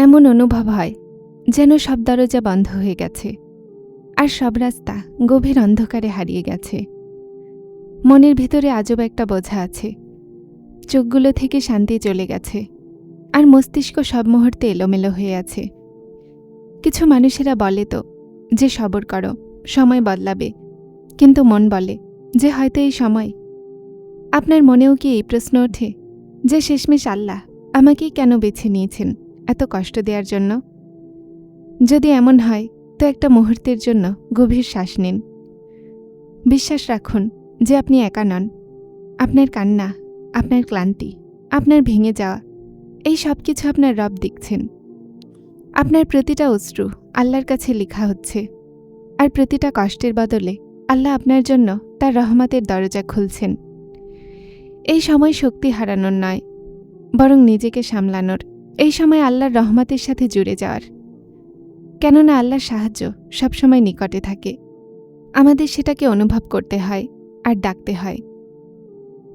এমন অনুভব হয় যেন সব দরজা বন্ধ হয়ে গেছে আর সব রাস্তা গভীর অন্ধকারে হারিয়ে গেছে। মনের ভিতরে আজব একটা বোঝা আছে, চোখগুলো থেকে শান্তি চলে গেছে আর মস্তিষ্ক সব মুহূর্তে এলোমেলো হয়ে আছে। কিছু মানুষেরা বলে তো যে সবর করো, সময় বদলাবে, কিন্তু মন বলে যে হয়তো এই সময়। আপনার মনেও কি এই প্রশ্ন ওঠে যে শেষমেশ আল্লাহ আমাকেই কেন বেছে নিয়েছেন এত কষ্ট দেওয়ার জন্য? যদি এমন হয় তো একটা মুহূর্তের জন্য গভীর শ্বাস নিন। বিশ্বাস রাখুন যে আপনি একা নন। আপনার কান্না, আপনার ক্লান্তি, আপনার ভেঙে যাওয়া, এই সব কিছু আপনার রব দেখছেন। আপনার প্রতিটা অশ্রু আল্লাহর কাছে লেখা হচ্ছে, আর প্রতিটা কষ্টের বদলে আল্লাহ আপনার জন্য তার রহমতের দরজা খুলছেন। এই সময় শক্তি হারানোর নয়, বরং নিজেকে সামলানোর। এই সময় আল্লাহর রহমতের সাথে জুড়ে যাওয়ার। কেননা আল্লাহর সাহায্য সবসময় নিকটে থাকে, আমাদের সেটাকে অনুভব করতে হয় আর ডাকতে হয়।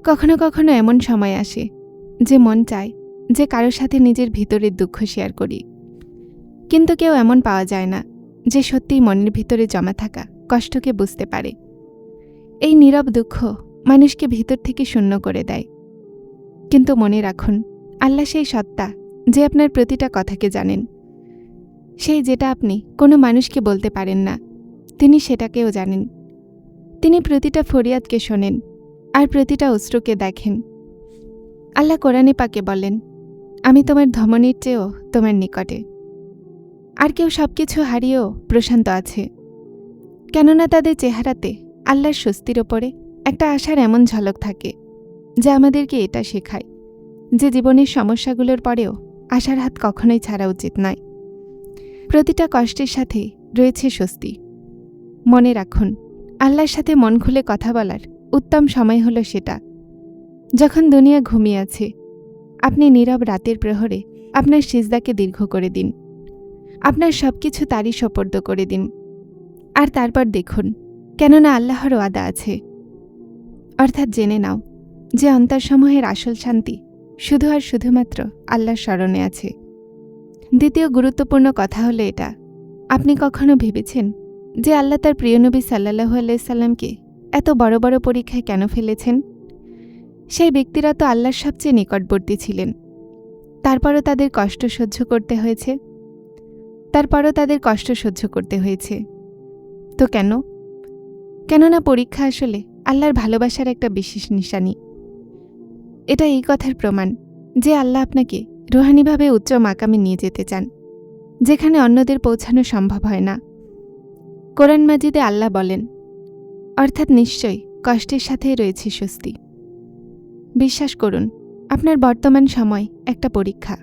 কখনো কখনো এমন সময় আসে যে মন চায় যে কারোর সাথে নিজের ভিতরের দুঃখ শেয়ার করি, কিন্তু কেউ এমন পাওয়া যায় না যে সত্যিই মনের ভিতরে জমা থাকা কষ্টকে বুঝতে পারে। এই নীরব দুঃখ মানুষকে ভিতর থেকে শূন্য করে দেয়। কিন্তু মনে রাখুন, আল্লাহ সেই সত্তা যে আপনার প্রতিটা কথাকে জানেন। সেই যেটা আপনি কোনো মানুষকে বলতে পারেন না, তিনি সেটাকেও জানেন। তিনি প্রতিটা ফরিয়াদকে শোনেন আর প্রতিটা অশ্রুকে দেখেন। আল্লাহ কোরআনে পাকে বলেন, আমি তোমার ধমনীর চেয়েও তোমার নিকটে। আর কেউ সবকিছু হারিয়েও প্রশান্ত আছে, কেননা তাদের চেহারাতে আল্লাহর স্বস্তির ওপরে একটা আশার এমন ঝলক থাকে যা আমাদেরকে এটা শেখায় যে জীবনের সমস্যাগুলোর পরেও আশার হাত কখনোই ছাড়া উচিত নয়। প্রতিটা কষ্টের সাথে রয়েছে স্বস্তি। মনে রাখুন, আল্লাহর সাথে মন খুলে কথা বলার উত্তম সময় হলো সেটা যখন দুনিয়া ঘুমিয়ে আছে। আপনি নীরব রাতের প্রহরে আপনার সিজদাকে দীর্ঘ করে দিন, আপনার সবকিছু তারই সোপর্দ করে দিন, আর তারপর দেখুন, কেননা আল্লাহর ওয়াদা আছে। অর্থাৎ জেনে নাও যে অন্তরসমূহের আসল শান্তি শুধু আর শুধুমাত্র আল্লাহর স্মরণে আছে। দ্বিতীয় গুরুত্বপূর্ণ কথা হলো এটা, আপনি কখনো ভেবেছেন যে আল্লাহ তার প্রিয় নবী সাল্লাল্লাহু আলাইহি সাল্লামকে এত বড় বড় পরীক্ষায় কেন ফেলেছেন? সেই ব্যক্তিরা তো আল্লাহর সবচেয়ে নিকটবর্তী ছিলেন, তারপরও তাদের কষ্ট সহ্য করতে হয়েছে। তো কেন? কেননা পরীক্ষা আসলে আল্লাহর ভালোবাসার একটা বিশেষ নিশানি। এটা এই কথার প্রমাণ যে আল্লাহ আপনাকে রুহানিভাবে উচ্চ মাকামে নিয়ে যেতে চান, যেখানে অন্যদের পৌঁছানো সম্ভব হয় না। কোরআন মাজিদে আল্লাহ বলেন, অর্থাৎ নিশ্চয়ই কষ্টের সাথেই রয়েছে স্বস্তি। বিশ্বাস করুন, আপনার বর্তমান সময় একটা পরীক্ষা।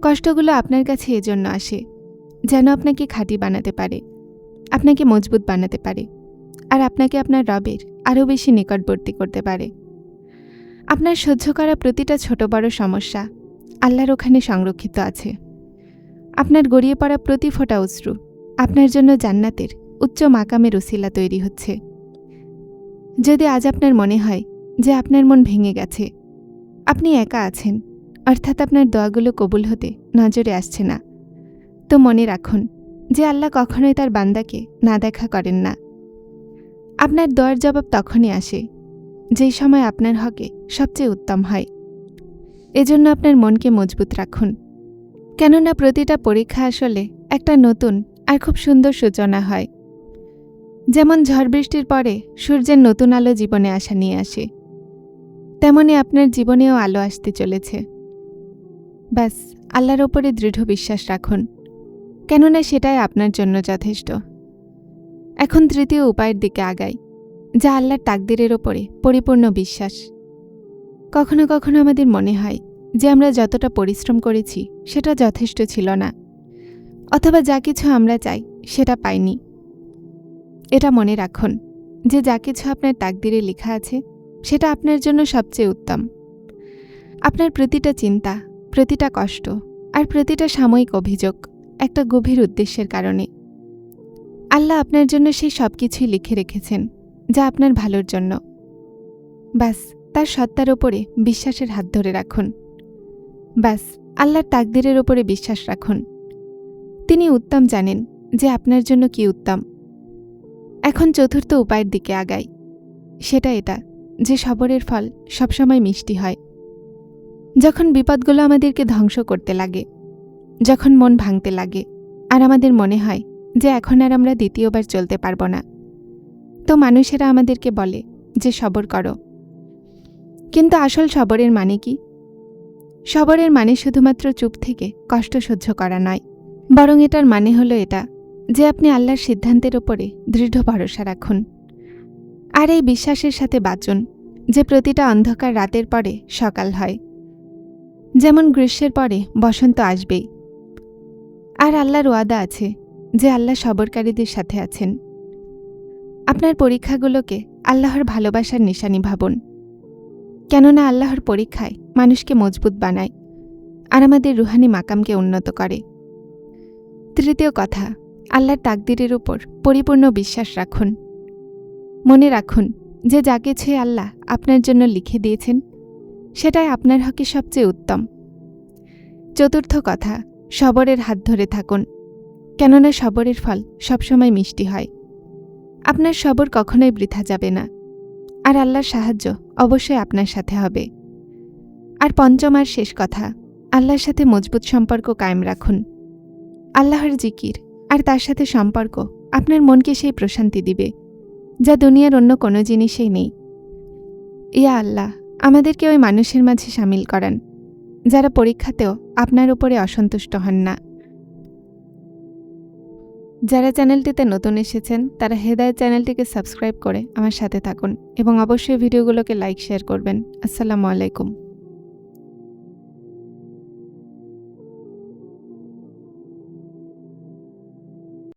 কষ্টগুলো আপনার কাছে এজন্য আসে যেন আপনাকে খাঁটি বানাতে পারে, আপনাকে মজবুত বানাতে পারে, আর আপনাকে আপনার রবের আরও বেশি নিকটবর্তী করতে পারে। আপনার সহ্য করা প্রতিটা ছোট বড় সমস্যা আল্লাহর ওখানে সংরক্ষিত আছে। আপনার গড়িয়ে পড়া প্রতি ফোঁটা অশ্রু আপনার জন্য জান্নাতের উচ্চ মাকামের উসিলা তৈরি হচ্ছে। যদি আজ আপনার মনে হয় যে আপনার মন ভেঙে গেছে, আপনি একা আছেন, অর্থাৎ আপনার দোয়াগুলো কবুল হতে নজরে আসছে না, তো মনে রাখুন যে আল্লাহ কখনোই তার বান্দাকে না দেখা করেন না। আপনার দোয়ার জবাব তখনই আসে যেই সময় আপনার হকে সবচেয়ে উত্তম হয়। এজন্য আপনার মনকে মজবুত রাখুন, কেননা প্রতিটা পরীক্ষা আসলে একটা নতুন আর খুব সুন্দর সূচনা হয়। যেমন ঝড় বৃষ্টির পরে সূর্যের নতুন আলো জীবনে আসা নিয়ে আসে, তেমনি আপনার জীবনেও আলো আসতে চলেছে। ব্যাস আল্লাহর ওপরে দৃঢ় বিশ্বাস রাখুন, কেননা সেটাই আপনার জন্য যথেষ্ট। এখন তৃতীয় উপায়ের দিকে আগাই, যা আল্লাহর তাকদিরের ওপরে পরিপূর্ণ বিশ্বাস। কখনো কখনো আমাদের মনে হয় যে আমরা যতটা পরিশ্রম করেছি সেটা যথেষ্ট ছিল না, অথবা যা কিছু আমরা চাই সেটা পাইনি। এটা মনে রাখুন যে যা কিছু আপনার তাকদিরে লেখা আছে সেটা আপনার জন্য সবচেয়ে উত্তম। আপনার প্রতিটা চিন্তা, প্রতিটা কষ্ট আর প্রতিটা সাময়িক অভিযোগ একটা গভীর উদ্দেশ্যের কারণে। আল্লাহ আপনার জন্য সেই সব কিছুই লিখে রেখেছেন যা আপনার ভালোর জন্য। ব্যাস তার সত্তার ওপরে বিশ্বাসের হাত ধরে রাখুন। ব্যাস আল্লাহর তাকদিরের ওপরে বিশ্বাস রাখুন। তিনি উত্তম জানেন যে আপনার জন্য কি উত্তম। এখন চতুর্থ উপায়ের দিকে আগাই। সেটা এটা যে সবরের ফল সবসময় মিষ্টি হয়। যখন বিপদগুলো আমাদেরকে ধ্বংস করতে লাগে, যখন মন ভাঙতে লাগে আর আমাদের মনে হয় যে এখন আর আমরা দ্বিতীয়বার চলতে পারব না, তো মানুষেরা আমাদেরকে বলে যে সবর করো। কিন্তু আসল সবরের মানে কি? সবরের মানে শুধুমাত্র চুপ থেকে কষ্ট সহ্য করা নয়, বরং এটার মানে হলো এটা যে আপনি আল্লাহর সিদ্ধান্তের ওপরে দৃঢ় ভরসা রাখুন। আর এই বিশ্বাসের সাথে বাঁচুন যে প্রতিটা অন্ধকার রাতের পরে সকাল হয়, যেমন গ্রীষ্মের পরে বসন্ত আসবেই। আর আল্লাহর ওয়াদা আছে যে আল্লাহ সবরকারীদের সাথে আছেন। আপনার পরীক্ষাগুলোকে আল্লাহর ভালোবাসার নিশানি ভাবুন, কেননা আল্লাহর পরীক্ষায় মানুষকে মজবুত বানায় আর আমাদের রুহানি মাকামকে উন্নত করে। তৃতীয় কথা, আল্লাহর তাকদিরের উপর পরিপূর্ণ বিশ্বাস রাখুন। মনে রাখুন যে যা কিছুই আল্লাহ আপনার জন্য লিখে দিয়েছেন সেটাই আপনার হকে সবচেয়ে উত্তম। চতুর্থ কথা, সবরের হাত ধরে থাকুন, কেননা সবরের ফল সবসময় মিষ্টি হয়। আপনার সবর কখনোই বৃথা যাবে না, আর আল্লাহর সাহায্য অবশ্যই আপনার সাথে হবে। আর পঞ্চম আর শেষ কথা, আল্লাহর সাথে মজবুত সম্পর্ক কায়েম রাখুন। আল্লাহর জিকির আর তার সাথে সম্পর্ক আপনার মনকে সেই প্রশান্তি দিবে যা দুনিয়ার অন্য কোনো জিনিসেই নেই। ইয়া আল্লাহ, আমাদেরকে ওই মানুষের মাঝে সামিল করান যারা পরীক্ষাতেও আপনার উপরে অসন্তুষ্ট হন না। যারা চ্যানেলটিতে নতুন এসেছেন তারা হেদায়েত চ্যানেলটিকে সাবস্ক্রাইব করে আমার সাথে থাকুন এবং অবশ্যই ভিডিওগুলোকে লাইক শেয়ার করবেন। আসসালামু আলাইকুম।